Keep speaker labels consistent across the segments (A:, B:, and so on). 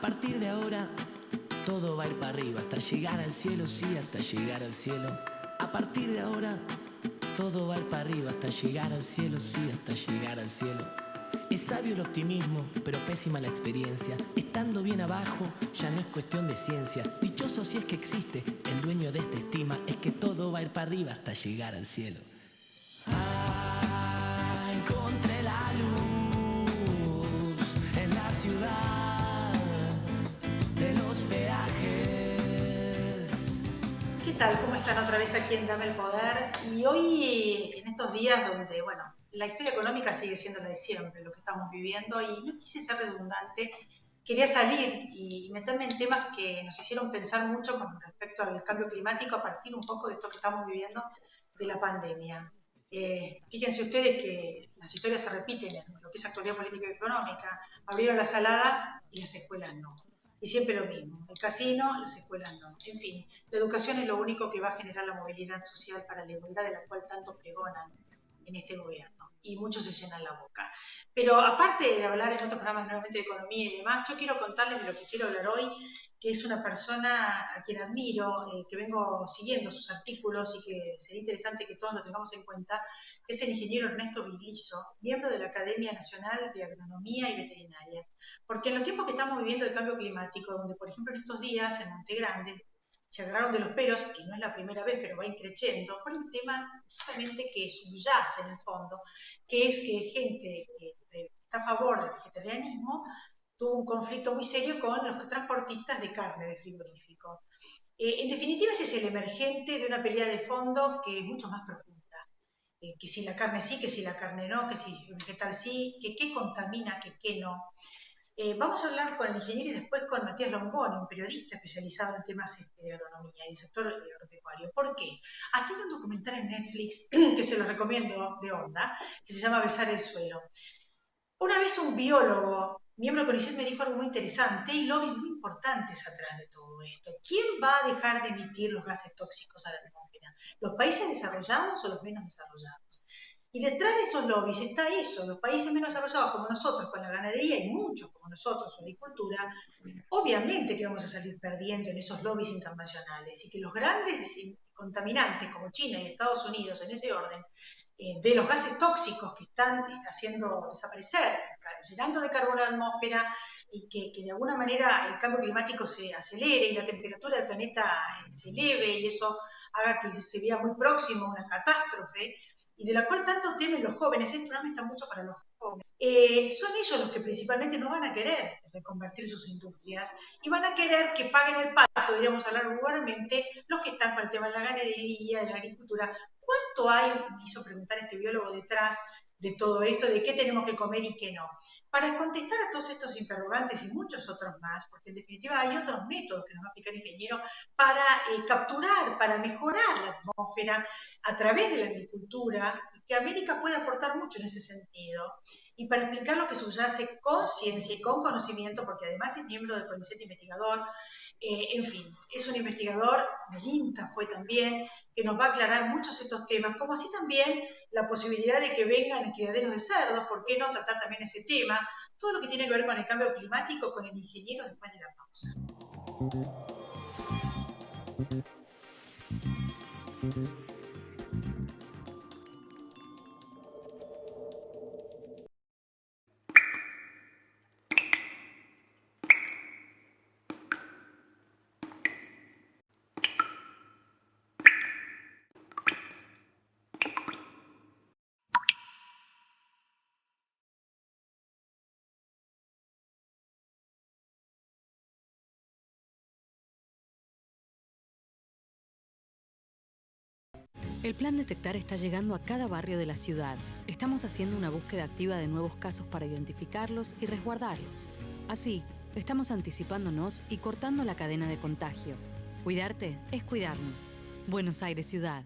A: partir de ahora todo va a ir para arriba, hasta llegar al cielo, sí, hasta llegar al cielo. A partir de ahora todo va a ir para arriba, hasta llegar al cielo, sí, hasta llegar al cielo. Es sabio el optimismo, pero pésima la experiencia. Estando bien abajo ya no es cuestión de ciencia. Dichoso si es que existe, el dueño de esta estima es que todo va a ir para arriba hasta llegar al cielo. Encontré la luz en la ciudad de los peajes.
B: ¿Qué tal? ¿Cómo están otra vez aquí en Dame el Poder? Y hoy, en estos días donde, bueno, la historia económica sigue siendo la de siempre, lo que estamos viviendo, y no quise ser redundante, quería salir y meterme en temas que nos hicieron pensar mucho con respecto al cambio climático a partir un poco de esto que estamos viviendo de la pandemia. Fíjense ustedes que las historias se repiten en lo que es actualidad política y económica. Abrieron la salada y las escuelas no. Y siempre lo mismo, el casino, las escuelas no. En fin, la educación es lo único que va a generar la movilidad social para la igualdad de la cual tanto pregonan en este gobierno. Y muchos se llenan la boca. Pero aparte de hablar en otros programas nuevamente de economía y demás, yo quiero contarles de lo que quiero hablar hoy, que es una persona a quien admiro, que vengo siguiendo sus artículos y que sería interesante que todos lo tengamos en cuenta, que es el ingeniero Ernesto Vigliso, miembro de la Academia Nacional de Agronomía y Veterinaria. Porque en los tiempos que estamos viviendo de cambio climático, donde por ejemplo en estos días en Monte Grande se agarraron de los pelos, y no es la primera vez, pero va increciendo, por el tema justamente que subyace en el fondo, que es que gente que está a favor del vegetarianismo tuvo un conflicto muy serio con los transportistas de carne de frigorífico. En definitiva, ese es el emergente de una pelea de fondo que es mucho más profunda. Que si la carne sí, que si la carne no, que si el vegetal sí, que qué contamina, que qué no. Vamos a hablar con el ingeniero y después con Matías Longoni, un periodista especializado en temas de agronomía y el sector agropecuario. ¿Por qué? Hasta hay un documental en Netflix que se lo recomiendo de onda, que se llama Besar el suelo. Una vez un biólogo, miembro de CONICET, me dijo algo muy interesante y lobbies muy importantes atrás de todo esto. ¿Quién va a dejar de emitir los gases tóxicos a la atmósfera? ¿Los países desarrollados o los menos desarrollados? Y detrás de esos lobbies está eso, los países menos desarrollados como nosotros con la ganadería y muchos como nosotros su agricultura, obviamente que vamos a salir perdiendo en esos lobbies internacionales y que los grandes contaminantes como China y Estados Unidos en ese orden, de los gases tóxicos que están haciendo desaparecer, llenando de carbono la atmósfera y que de alguna manera el cambio climático se acelere y la temperatura del planeta se eleve y eso haga que se vea muy próximo a una catástrofe y de la cual tanto temen los jóvenes. Este programa está mucho para los jóvenes. Son ellos los que principalmente no van a querer reconvertir sus industrias y van a querer que paguen el pato, diríamos hablar vulgarmente, los que están con el tema de la ganadería, de la agricultura. ¿Cuánto hay, me hizo preguntar este biólogo, detrás de todo esto, de qué tenemos que comer y qué no? Para contestar a todos estos interrogantes y muchos otros más, porque en definitiva hay otros métodos que nos va a explicar el ingeniero para capturar, para mejorar la atmósfera a través de la agricultura, y que América puede aportar mucho en ese sentido, y para explicar lo que subyace con ciencia y con conocimiento, porque además es miembro del CONICET investigador, en fin, es un investigador del INTA, fue también, que nos va a aclarar muchos de estos temas, como así también la posibilidad de que vengan criaderos de cerdos, ¿por qué no tratar también ese tema? Todo lo que tiene que ver con el cambio climático, con el ingeniero después de la pausa.
C: El plan Detectar está llegando a cada barrio de la ciudad. Estamos haciendo una búsqueda activa de nuevos casos para identificarlos y resguardarlos. Así, estamos anticipándonos y cortando la cadena de contagio. Cuidarte es cuidarnos. Buenos Aires, ciudad.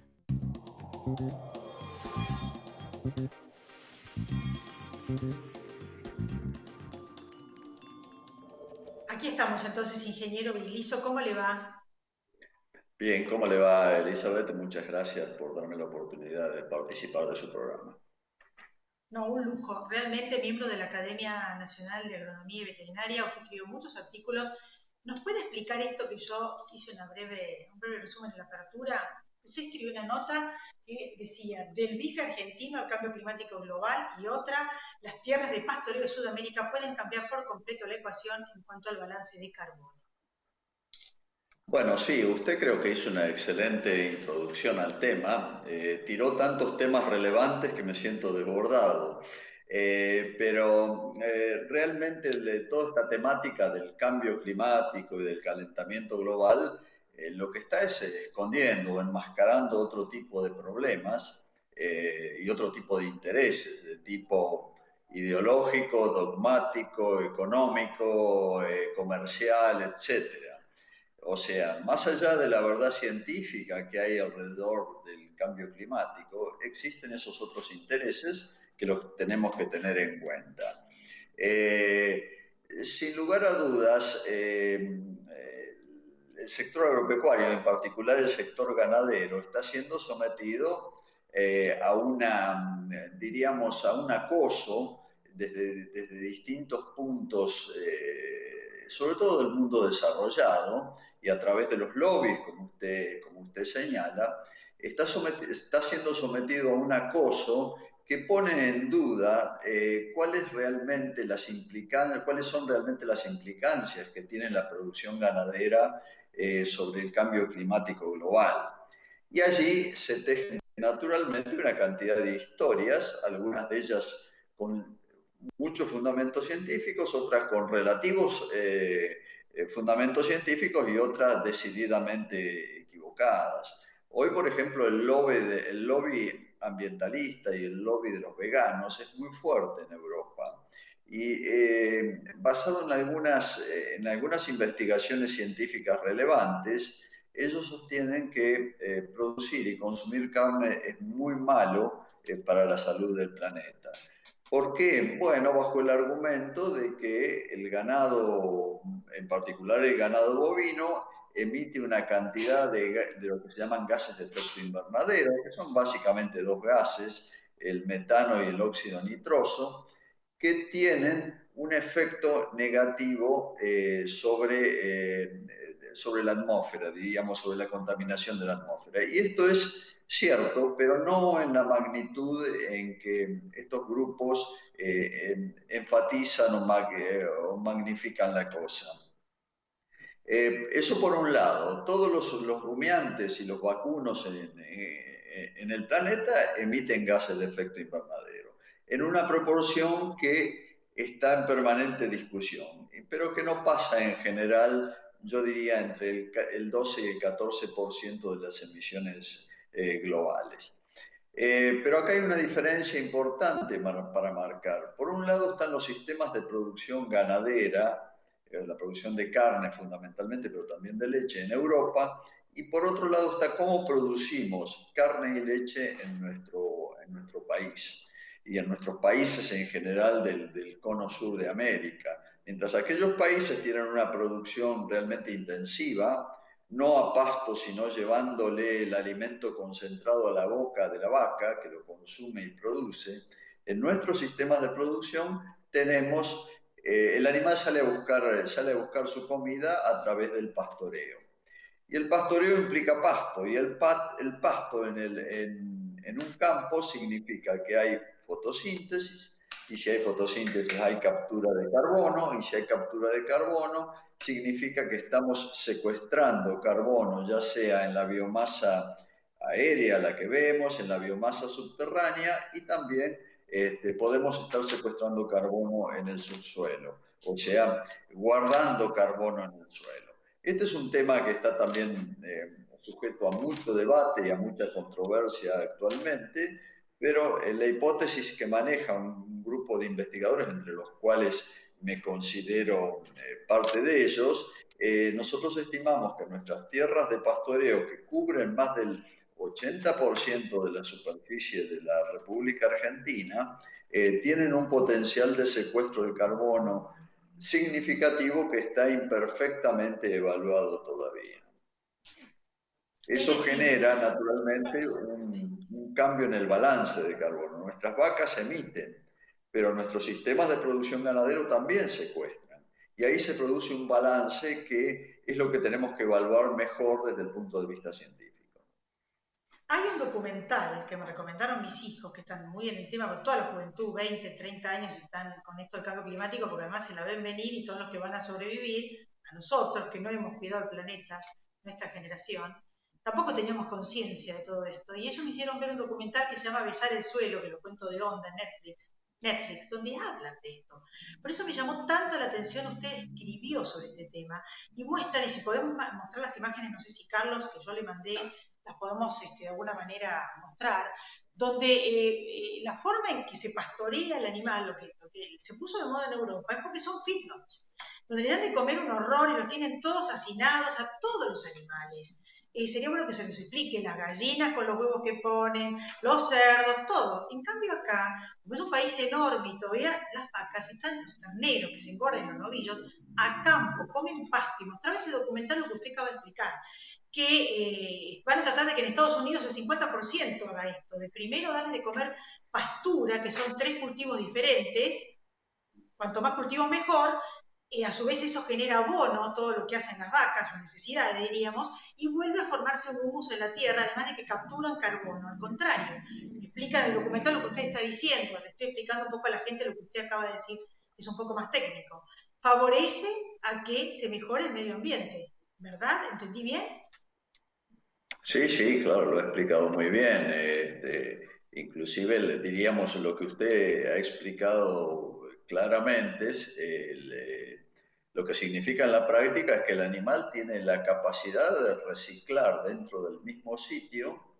B: Aquí estamos entonces, ingeniero Vigliso, ¿cómo le va?
D: Bien, ¿cómo le va, Elizabeth? Muchas gracias por darme la oportunidad de participar de su programa.
B: No, un lujo. Realmente miembro de la Academia Nacional de Agronomía y Veterinaria, usted escribió muchos artículos. ¿Nos puede explicar esto que yo hice un breve resumen en la apertura? Usted escribió una nota que decía, del bife argentino al cambio climático global, y otra, las tierras de pastoreo de Sudamérica pueden cambiar por completo la ecuación en cuanto al balance de carbono.
D: Bueno, sí, usted creo que hizo una excelente introducción al tema. Tiró tantos temas relevantes que me siento desbordado. Pero realmente toda esta temática del cambio climático y del calentamiento global, lo que está es escondiendo o enmascarando otro tipo de problemas y otro tipo de intereses, de tipo ideológico, dogmático, económico, comercial, etcétera. O sea, más allá de la verdad científica que hay alrededor del cambio climático, existen esos otros intereses que los tenemos que tener en cuenta. Eh, Sin lugar a dudas, el sector agropecuario, en particular el sector ganadero, está siendo sometido a diríamos, a un acoso desde distintos puntos, sobre todo del mundo desarrollado, y a través de los lobbies, como usted señala, está siendo sometido a un acoso que pone en duda cuáles son realmente las implicancias que tiene la producción ganadera sobre el cambio climático global. Y allí se tejen naturalmente una cantidad de historias, algunas de ellas con muchos fundamentos científicos, otras con relativos fundamentos científicos y otras decididamente equivocadas. Hoy, por ejemplo, el lobby ambientalista y el lobby de los veganos es muy fuerte en Europa. Y basado en algunas investigaciones científicas relevantes, ellos sostienen que producir y consumir carne es muy malo para la salud del planeta. ¿Por qué? Bueno, bajo el argumento de que el ganado, en particular el ganado bovino, emite una cantidad de lo que se llaman gases de efecto invernadero, que son básicamente dos gases, el metano y el óxido nitroso, que tienen un efecto negativo sobre la atmósfera, diríamos, sobre la contaminación de la atmósfera. Y esto es cierto, pero no en la magnitud en que estos grupos enfatizan o magnifican la cosa. Eso por un lado, todos los rumiantes y los vacunos en el planeta emiten gases de efecto invernadero, en una proporción que está en permanente discusión, pero que no pasa en general, yo diría, entre el 12 y el 14% de las emisiones globales. Pero acá hay una diferencia importante para marcar. Por un lado están los sistemas de producción ganadera, la producción de carne fundamentalmente, pero también de leche en Europa, y por otro lado está cómo producimos carne y leche en nuestro país y en nuestros países en general del cono sur de América. Mientras aquellos países tienen una producción realmente intensiva, no a pasto, sino llevándole el alimento concentrado a la boca de la vaca, que lo consume y produce, en nuestros sistemas de producción tenemos, el animal sale a buscar su comida a través del pastoreo. Y el pastoreo implica pasto, y el pasto en un campo significa que hay fotosíntesis, y si hay fotosíntesis hay captura de carbono, y si hay captura de carbono significa que estamos secuestrando carbono, ya sea en la biomasa aérea, la que vemos, en la biomasa subterránea, y también podemos estar secuestrando carbono en el subsuelo, o sea, guardando carbono en el suelo. Este es un tema que está también sujeto a mucho debate y a mucha controversia actualmente, pero la hipótesis que maneja un grupo de investigadores, entre los cuales me considero parte de ellos, nosotros estimamos que nuestras tierras de pastoreo, que cubren más del 80% de la superficie de la República Argentina, tienen un potencial de secuestro de carbono significativo que está imperfectamente evaluado todavía.
B: Es
D: Eso
B: decir,
D: genera naturalmente un cambio en el balance de carbono. Nuestras vacas emiten pero nuestros sistemas de producción ganadero también secuestran. Y ahí se produce un balance que es lo que tenemos que evaluar mejor desde el punto de vista científico.
B: Hay un documental que me recomendaron mis hijos, que están muy en el tema, porque toda la juventud, 20, 30 años, están con esto del cambio climático, porque además se la ven venir y son los que van a sobrevivir, a nosotros que no hemos cuidado el planeta, nuestra generación. Tampoco teníamos conciencia de todo esto. Y ellos me hicieron ver un documental que se llama Besar el suelo, que lo cuento de onda en Netflix, donde hablan de esto. Por eso me llamó tanto la atención, usted escribió sobre este tema y muestran, y si podemos mostrar las imágenes, no sé si Carlos, que yo le mandé, las podemos de alguna manera mostrar, donde la forma en que se pastorea el animal, lo que se puso de moda en Europa, es porque son feedlots, donde le dan de comer un horror y los tienen todos hacinados a todos los animales. Sería bueno que se nos explique las gallinas con los huevos que ponen, los cerdos, todo. En cambio acá, como es un país enorme y todavía las vacas están, los terneros que se engorden los novillos, a campo, comen pasto. Y mostraba ese documental lo que usted acaba de explicar, que van a tratar de que en Estados Unidos el 50% haga esto, de primero darles de comer pastura, que son 3 cultivos diferentes, cuanto más cultivos mejor, a su vez eso genera abono, todo lo que hacen las vacas, sus necesidades diríamos, y vuelve a formarse un humus en la tierra, además de que capturan carbono. Al contrario, explican en el documental lo que usted está diciendo, le estoy explicando un poco a la gente lo que usted acaba de decir, que es un poco más técnico. Favorece a que se mejore el medio ambiente, ¿verdad? ¿Entendí bien?
D: Sí, sí, claro, lo ha explicado muy bien. Inclusive le diríamos lo que usted ha explicado claramente, lo que significa en la práctica es que el animal tiene la capacidad de reciclar dentro del mismo sitio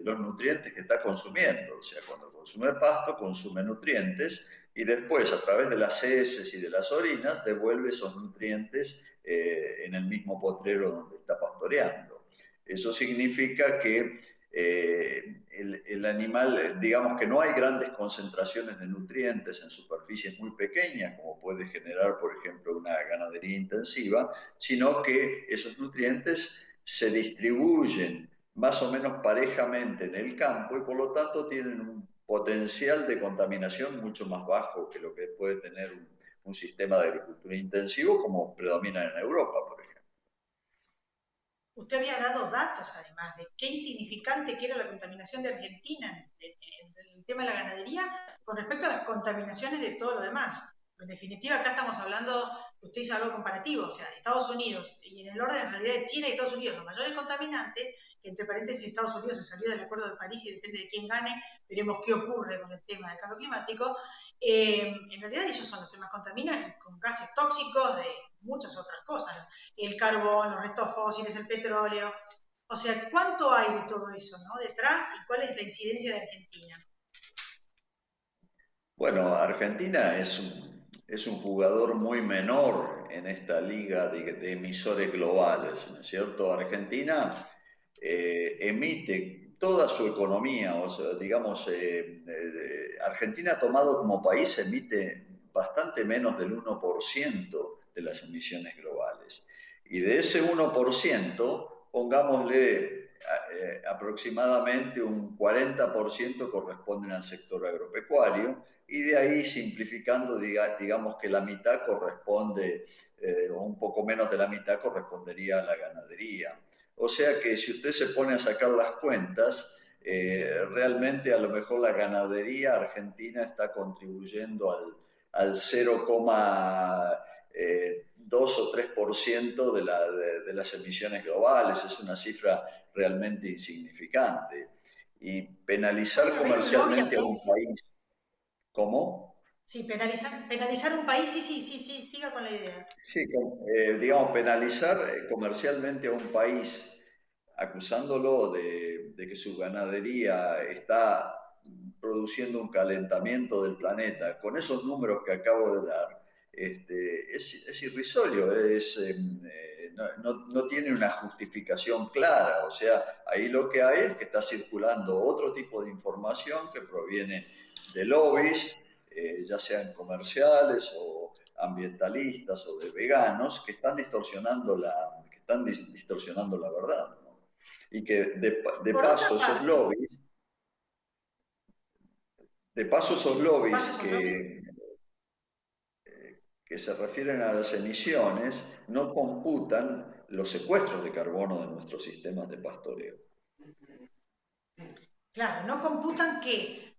D: los nutrientes que está consumiendo. O sea, cuando consume pasto, consume nutrientes y después a través de las heces y de las orinas devuelve esos nutrientes en el mismo potrero donde está pastoreando. Eso significa que el animal, digamos que no hay grandes concentraciones de nutrientes en superficies muy pequeñas, como puede generar, por ejemplo, una ganadería intensiva, sino que esos nutrientes se distribuyen más o menos parejamente en el campo y por lo tanto tienen un potencial de contaminación mucho más bajo que lo que puede tener un sistema de agricultura intensivo como predomina en Europa, por ejemplo.
B: Usted había dado datos, además, de qué insignificante que era la contaminación de Argentina en el tema de la ganadería con respecto a las contaminaciones de todo lo demás. En definitiva, acá estamos hablando, usted hizo algo comparativo, o sea, Estados Unidos, y en el orden en realidad de China y Estados Unidos, los mayores contaminantes, que entre paréntesis Estados Unidos se salió del Acuerdo de París y depende de quién gane, veremos qué ocurre con el tema del cambio climático. En realidad ellos son los que más contaminan con gases tóxicos de muchas otras cosas, ¿no? El carbón, los restos fósiles, el petróleo. O sea, ¿cuánto hay de todo eso, ¿no? Detrás y cuál es la incidencia de Argentina?
D: Bueno, Argentina es un jugador muy menor en esta liga de emisores globales, ¿no es cierto? Argentina emite toda su economía, o sea, digamos, Argentina tomado como país emite bastante menos del 1% de las emisiones globales. Y de ese 1%, pongámosle aproximadamente un 40% corresponden al sector agropecuario, y de ahí simplificando, digamos que la mitad corresponde, o un poco menos de la mitad correspondería a la ganadería. O sea que si usted se pone a sacar las cuentas, realmente a lo mejor la ganadería argentina está contribuyendo al 0,2 o 3% de las emisiones globales. Es una cifra realmente insignificante. Y penalizar
B: ¿Puede haber un lobby
D: comercialmente a
B: aquí?
D: un país, ¿cómo?
B: Sí, penalizar un país, sí, sí, sí, sí, siga con la idea.
D: Sí, digamos, penalizar comercialmente a un país acusándolo de que su ganadería está produciendo un calentamiento del planeta, con esos números que acabo de dar, es irrisorio, no tiene una justificación clara. O sea, ahí lo que hay es que está circulando otro tipo de información que proviene de lobbies, ya sean comerciales o ambientalistas o de veganos, que están distorsionando la verdad, ¿no? Y que de
B: Por otra
D: paso esos
B: parte,
D: lobbies, De paso, esos
B: De
D: lobbies
B: paso, esos lobbies.
D: que se refieren a las emisiones no computan los secuestros de carbono de nuestros sistemas de pastoreo.
B: Claro, no computan que,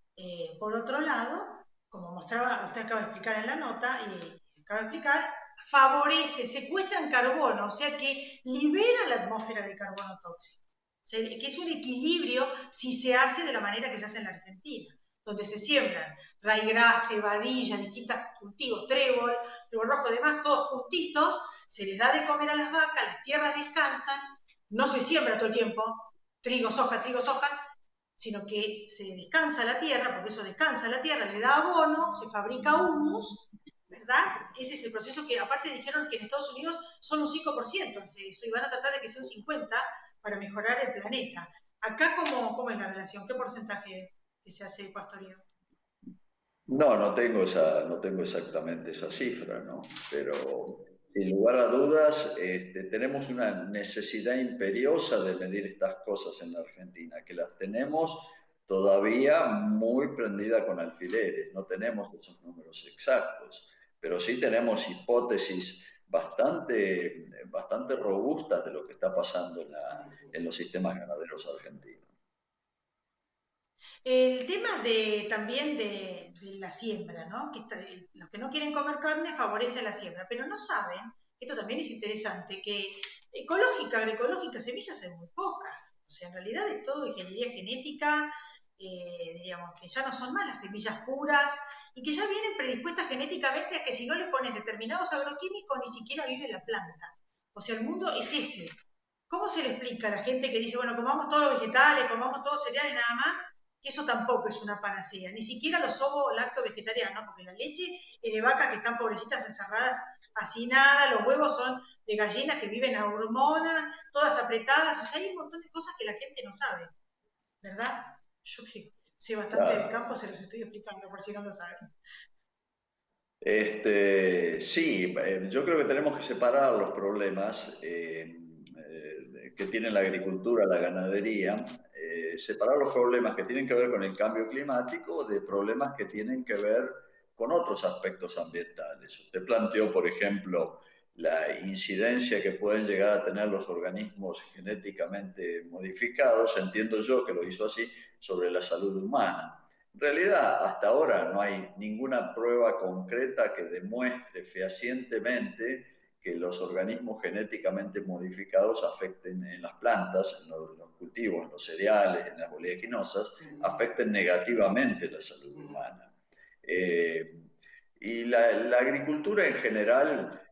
B: por otro lado, como mostraba, usted acaba de explicar en la nota y acaba de explicar, favorece, secuestran carbono, o sea que libera la atmósfera de carbono tóxico. O sea, que es un equilibrio si se hace de la manera que se hace en la Argentina, donde se siembran raigras, cebadilla, distintos cultivos, trébol rojo, demás, todos juntitos, se les da de comer a las vacas, las tierras descansan, no se siembra todo el tiempo, trigo, soja, sino que se descansa la tierra, porque eso descansa la tierra, le da abono, se fabrica humus, ¿verdad? Ese es el proceso que aparte dijeron que en Estados Unidos son un 5% hace eso, y van a tratar de que sea un 50% para mejorar el planeta. Acá, ¿cómo es la relación? ¿Qué porcentaje es que se hace pastoreo?
D: No, no tengo exactamente esa cifra, ¿no? Pero sin lugar a dudas, tenemos una necesidad imperiosa de medir estas cosas en la Argentina, que las tenemos todavía muy prendida con alfileres. No tenemos esos números exactos, pero sí tenemos hipótesis bastante robustas de lo que está pasando en los sistemas ganaderos argentinos.
B: El tema también de la siembra, ¿no? Los que no quieren comer carne favorece la siembra, pero no saben, esto también es interesante, que ecológica, agroecológica, semillas hay muy pocas. O sea, en realidad es todo ingeniería genética, diríamos que ya no son más las semillas puras y que ya vienen predispuestas genéticamente a que si no le pones determinados agroquímicos ni siquiera vive la planta. O sea, el mundo es ese. ¿Cómo se le explica a la gente que dice, bueno, comamos todos los vegetales, comamos todos cereales nada más? Que eso tampoco es una panacea, ni siquiera los ovo lacto vegetarianos, porque la leche es de vacas que están pobrecitas encerradas hacinadas, los huevos son de gallinas que viven a hormonas, todas apretadas, o sea, hay un montón de cosas que la gente no sabe, ¿verdad? Yo que sé bastante de
D: Claro.
B: campo se los estoy explicando por si no lo saben.
D: Sí, yo creo que tenemos que separar los problemas que tiene la agricultura, la ganadería, separar los problemas que tienen que ver con el cambio climático de problemas que tienen que ver con otros aspectos ambientales. Usted planteó, por ejemplo, la incidencia que pueden llegar a tener los organismos genéticamente modificados, entiendo yo que lo hizo así, sobre la salud humana. En realidad, hasta ahora no hay ninguna prueba concreta que demuestre fehacientemente que los organismos genéticamente modificados afecten en las plantas, en los cultivos, en los cereales, en las oleaginosas, afecten negativamente la salud humana. Eh, y la agricultura en general,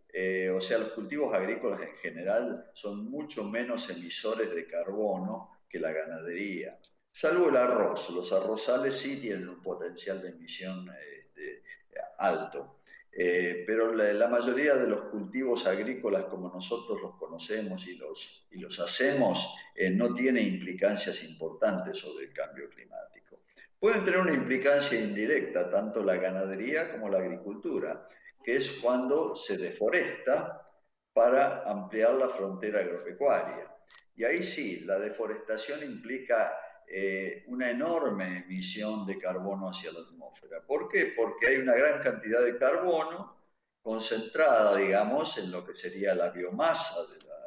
D: o sea, los cultivos agrícolas en general, son mucho menos emisores de carbono que la ganadería. Salvo el arroz, los arrozales sí tienen un potencial de emisión alto. Pero la mayoría de los cultivos agrícolas como nosotros los conocemos y los hacemos no tiene implicancias importantes sobre el cambio climático. Pueden tener una implicancia indirecta tanto la ganadería como la agricultura, que es cuando se deforesta para ampliar la frontera agropecuaria. Y ahí sí, la deforestación implica una enorme emisión de carbono hacia la atmósfera. ¿Por qué? Porque hay una gran cantidad de carbono concentrada, digamos, en lo que sería la biomasa,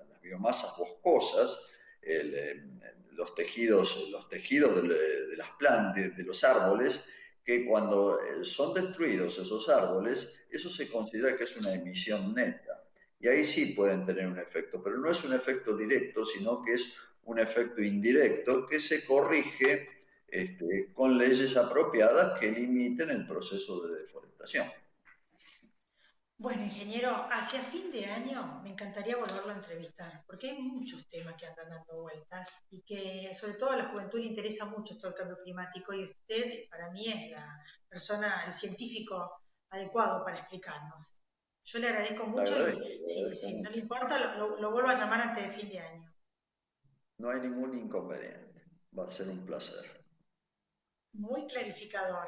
D: las biomasas boscosas, los tejidos de las plantas, de los árboles, que cuando son destruidos esos árboles, eso se considera que es una emisión neta. Y ahí sí pueden tener un efecto, pero no es un efecto directo, sino que es un efecto indirecto que se corrige con leyes apropiadas que limiten el proceso de deforestación.
B: Bueno, ingeniero, hacia fin de año me encantaría volverlo a entrevistar, porque hay muchos temas que andan dando vueltas y que sobre todo a la juventud le interesa mucho todo el cambio climático y usted para mí es la persona, el científico adecuado para explicarnos. Yo le agradezco
D: Te
B: mucho y
D: agradezco, te agradezco
B: si no le
D: mucho.
B: importa lo vuelvo a llamar antes de fin de año.
D: No hay ningún inconveniente. Va a ser un placer.
B: Muy clarificador.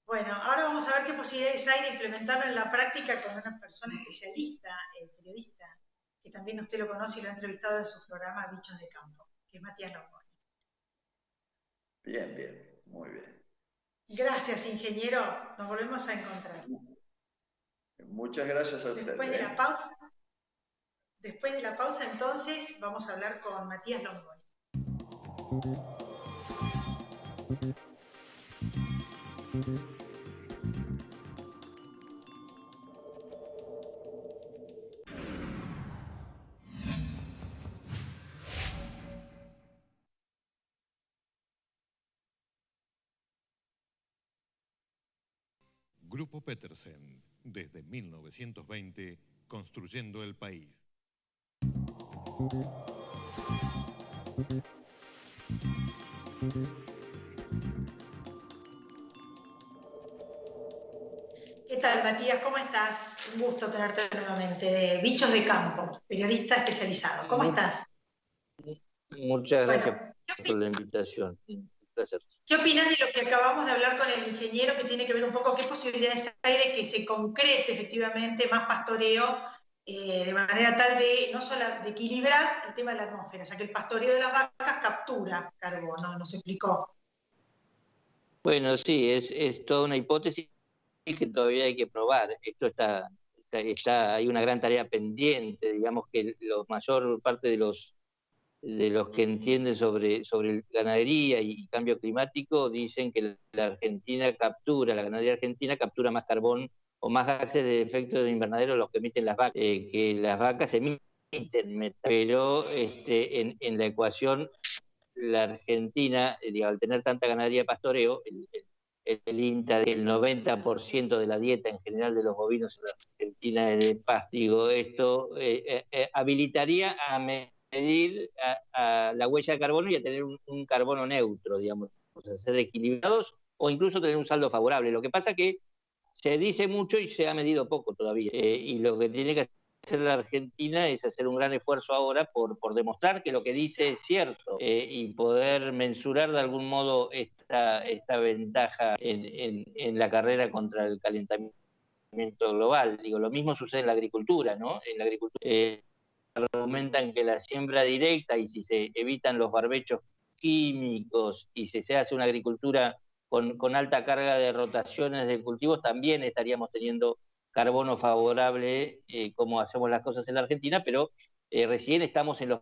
B: Bueno, ahora vamos a ver qué posibilidades hay de implementarlo en la práctica con una persona especialista, periodista, que también usted lo conoce y lo ha entrevistado en su programa Bichos de Campo, que es Matías Longo.
D: Bien, bien, muy bien.
B: Gracias, ingeniero. Nos volvemos a encontrar.
D: Muchas gracias a
B: Después
D: ustedes,
B: de la
D: ¿eh?
B: pausa, después de la pausa, entonces, vamos a hablar con Matías Longoria.
E: Grupo Petersen, desde 1920, construyendo el país.
B: ¿Qué tal, Matías? ¿Cómo estás? Un gusto tenerte nuevamente, de Bichos de Campo, periodista especializado. ¿Cómo
F: Mu-
B: estás?
F: Muchas
B: Bueno,
F: gracias por la invitación. Un placer.
B: ¿qué opinas de lo que acabamos de hablar con el ingeniero, que tiene que ver un poco qué posibilidades hay de que se concrete efectivamente más pastoreo, de manera tal de no solo de equilibrar el tema de la atmósfera, o sea que el pastoreo de las vacas captura carbono, nos explicó?
F: Bueno, sí, es toda una hipótesis que todavía hay que probar. Esto hay una gran tarea pendiente, digamos que la mayor parte de los que entienden sobre ganadería y cambio climático dicen que la ganadería argentina captura más carbón o más gases de efecto de invernadero los que emiten las vacas, que las vacas emiten metano, pero en la ecuación la Argentina, digo, al tener tanta ganadería de pastoreo, el INTA, el 90% de la dieta en general de los bovinos en la Argentina es de pasto. Digo, esto habilitaría a medir a la huella de carbono y a tener un carbono neutro, digamos, o sea, ser equilibrados o incluso tener un saldo favorable. Lo que pasa que se dice mucho y se ha medido poco todavía. Y lo que tiene que hacer la Argentina es hacer un gran esfuerzo ahora por demostrar que lo que dice es cierto y poder mensurar de algún modo esta ventaja en la carrera contra el calentamiento global. Digo, lo mismo sucede en la agricultura, ¿no? En la agricultura argumentan que la siembra directa y si se evitan los barbechos químicos y si se hace una agricultura con alta carga de rotaciones de cultivos, también estaríamos teniendo carbono favorable, como hacemos las cosas en la Argentina, pero recién estamos en los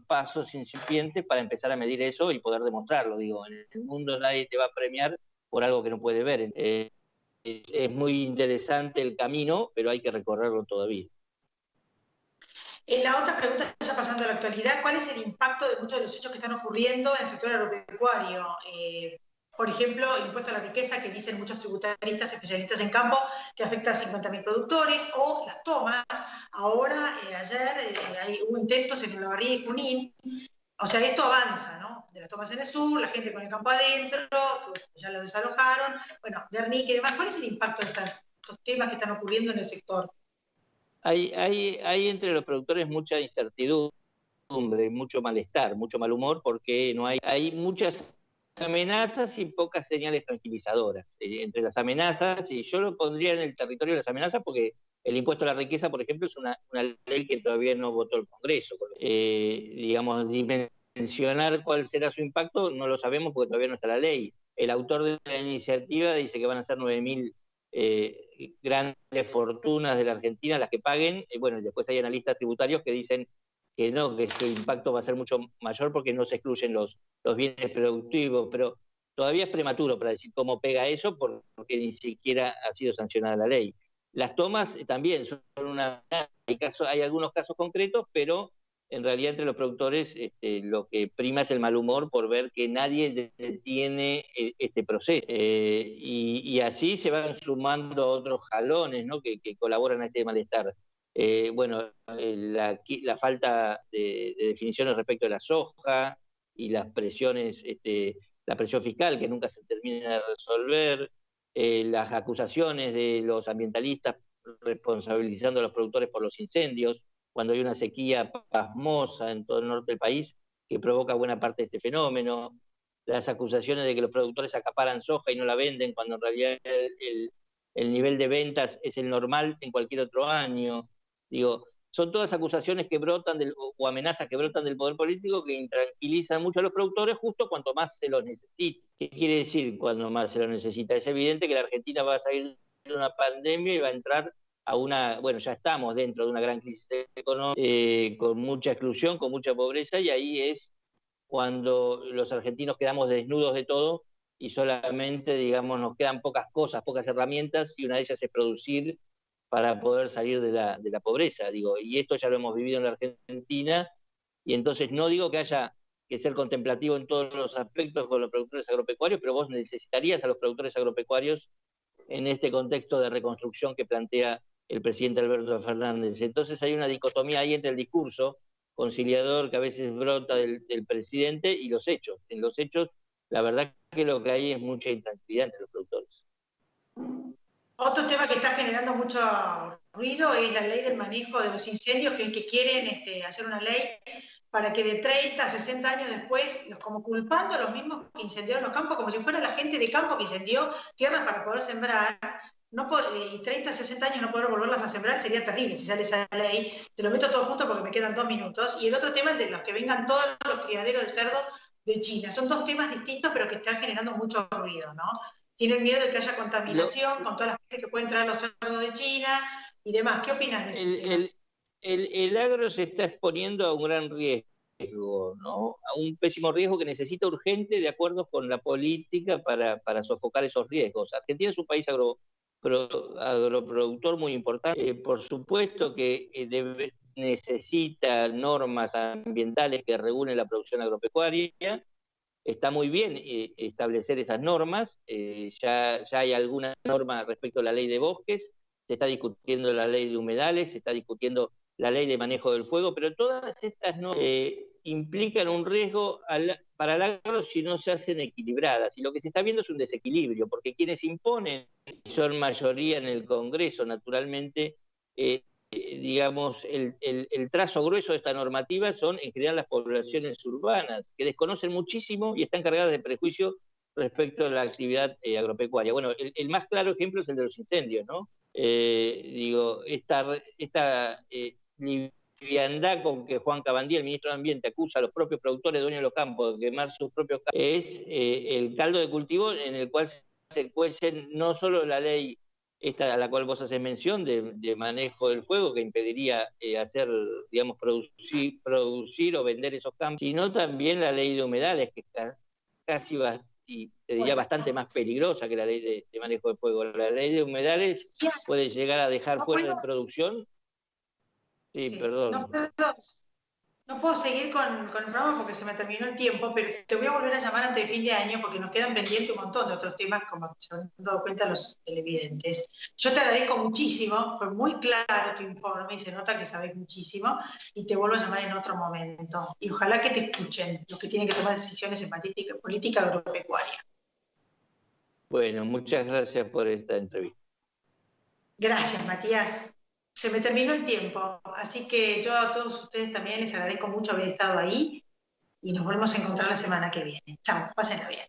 F: pasos incipientes para empezar a medir eso y poder demostrarlo. Digo, en el mundo nadie te va a premiar por algo que no puede ver. Es muy interesante el camino, pero hay que recorrerlo todavía.
B: La otra pregunta, ya pasando a la actualidad, ¿cuál es el impacto de muchos de los hechos que están ocurriendo en el sector agropecuario? Por ejemplo, el impuesto a la riqueza que dicen muchos tributaristas especialistas en campo que afecta a 50.000 productores, o las tomas. Ahora, ayer hubo intentos en Olavarría y Junín. O sea, esto avanza, ¿no? De las tomas en el sur, la gente con el campo adentro, que ya lo desalojaron, bueno, Guernica y demás. ¿Cuál es el impacto de estos temas que están ocurriendo en el sector?
F: Hay entre los productores mucha incertidumbre, mucho malestar, mucho mal humor, porque hay muchas amenazas y pocas señales tranquilizadoras. Entre las amenazas, y yo lo pondría en el territorio de las amenazas porque el impuesto a la riqueza, por ejemplo, es una ley que todavía no votó el Congreso. Digamos, dimensionar cuál será su impacto no lo sabemos porque todavía no está la ley. El autor de la iniciativa dice que van a ser 9.000 grandes fortunas de la Argentina las que paguen. Bueno, después hay analistas tributarios que dicen que no, que su impacto va a ser mucho mayor porque no se excluyen los bienes productivos, pero todavía es prematuro para decir cómo pega eso porque ni siquiera ha sido sancionada la ley. Las tomas también son hay algunos casos concretos, pero en realidad entre los productores lo que prima es el mal humor por ver que nadie detiene este proceso. Y así se van sumando otros jalones, ¿no? que colaboran a este malestar. Bueno, la falta de definiciones respecto de la soja y las presiones, la presión fiscal que nunca se termina de resolver, las acusaciones de los ambientalistas responsabilizando a los productores por los incendios, cuando hay una sequía pasmosa en todo el norte del país que provoca buena parte de este fenómeno, las acusaciones de que los productores acaparan soja y no la venden, cuando en realidad el nivel de ventas es el normal en cualquier otro año. Digo, son todas acusaciones que brotan o amenazas que brotan del poder político que intranquilizan mucho a los productores justo cuanto más se los necesita. ¿Qué quiere decir cuando más se los necesita? Es evidente que la Argentina va a salir de una pandemia y va a entrar a una, bueno, ya estamos dentro de una gran crisis económica, con mucha exclusión, con mucha pobreza, y ahí es cuando los argentinos quedamos desnudos de todo y solamente, digamos, nos quedan pocas cosas, pocas herramientas, y una de ellas es producir para poder salir de la pobreza, digo, y esto ya lo hemos vivido en la Argentina, y entonces no digo que haya que ser contemplativo en todos los aspectos con los productores agropecuarios, pero vos necesitarías a los productores agropecuarios en este contexto de reconstrucción que plantea el presidente Alberto Fernández. Entonces hay una dicotomía ahí entre el discurso conciliador que a veces brota del presidente y los hechos. En los hechos, la verdad que lo que hay es mucha intranquilidad entre los productores.
B: Otro tema que está generando mucho ruido es la ley del manejo de los incendios, que quieren hacer una ley para que de 30 a 60 años después, como culpando a los mismos que incendiaron los campos, como si fuera la gente de campo que incendió tierras para poder sembrar, y 30 a 60 años no poder volverlas a sembrar, sería terrible si sale esa ley. Te lo meto todo junto porque me quedan 2 minutos. Y el otro tema es de los que vengan todos los criaderos de cerdos de China. Son 2 temas distintos, pero que están generando mucho ruido, ¿no? Tienen miedo de que haya contaminación con todas las veces que pueden traer los cerdos de China y demás. ¿Qué opinas de esto?
F: El agro se está exponiendo a un gran riesgo, ¿no? A un pésimo riesgo que necesita urgente de acuerdo con la política para sofocar esos riesgos. Argentina es un país agroproductor muy importante. Por supuesto que necesita normas ambientales que regulen la producción agropecuaria. Está muy bien establecer esas normas, ya hay algunas normas respecto a la ley de bosques, se está discutiendo la ley de humedales, se está discutiendo la ley de manejo del fuego, pero todas estas normas implican un riesgo para el agro si no se hacen equilibradas, y lo que se está viendo es un desequilibrio, porque quienes imponen, son mayoría en el Congreso, naturalmente, digamos, el trazo grueso de esta normativa son en general las poblaciones urbanas, que desconocen muchísimo y están cargadas de prejuicios respecto a la actividad agropecuaria. Bueno, el más claro ejemplo es el de los incendios, ¿no? Digo, esta liviandad con que Juan Cabandier, el ministro de Ambiente, acusa a los propios productores dueños de los campos de quemar sus propios campos, es el caldo de cultivo en el cual se cuecen no solo la ley esta a la cual vos haces mención de manejo del fuego, que impediría hacer, digamos, producir o vender esos campos, sino también la ley de humedales, que casi y te diría bastante más peligrosa que la ley de manejo del fuego. La ley de humedales puede llegar a dejar fuera de producción. Sí, perdón.
B: No puedo seguir con el programa porque se me terminó el tiempo, pero te voy a volver a llamar antes de fin de año porque nos quedan pendientes un montón de otros temas, como se han dado cuenta los televidentes. Yo te agradezco muchísimo, fue muy claro tu informe y se nota que sabes muchísimo, y te vuelvo a llamar en otro momento. Y ojalá que te escuchen los que tienen que tomar decisiones en política agropecuaria.
F: Bueno, muchas gracias por esta entrevista.
B: Gracias, Matías. Se me terminó el tiempo, así que yo a todos ustedes también les agradezco mucho haber estado ahí y nos volvemos a encontrar la semana que viene. Chao, pásenla bien.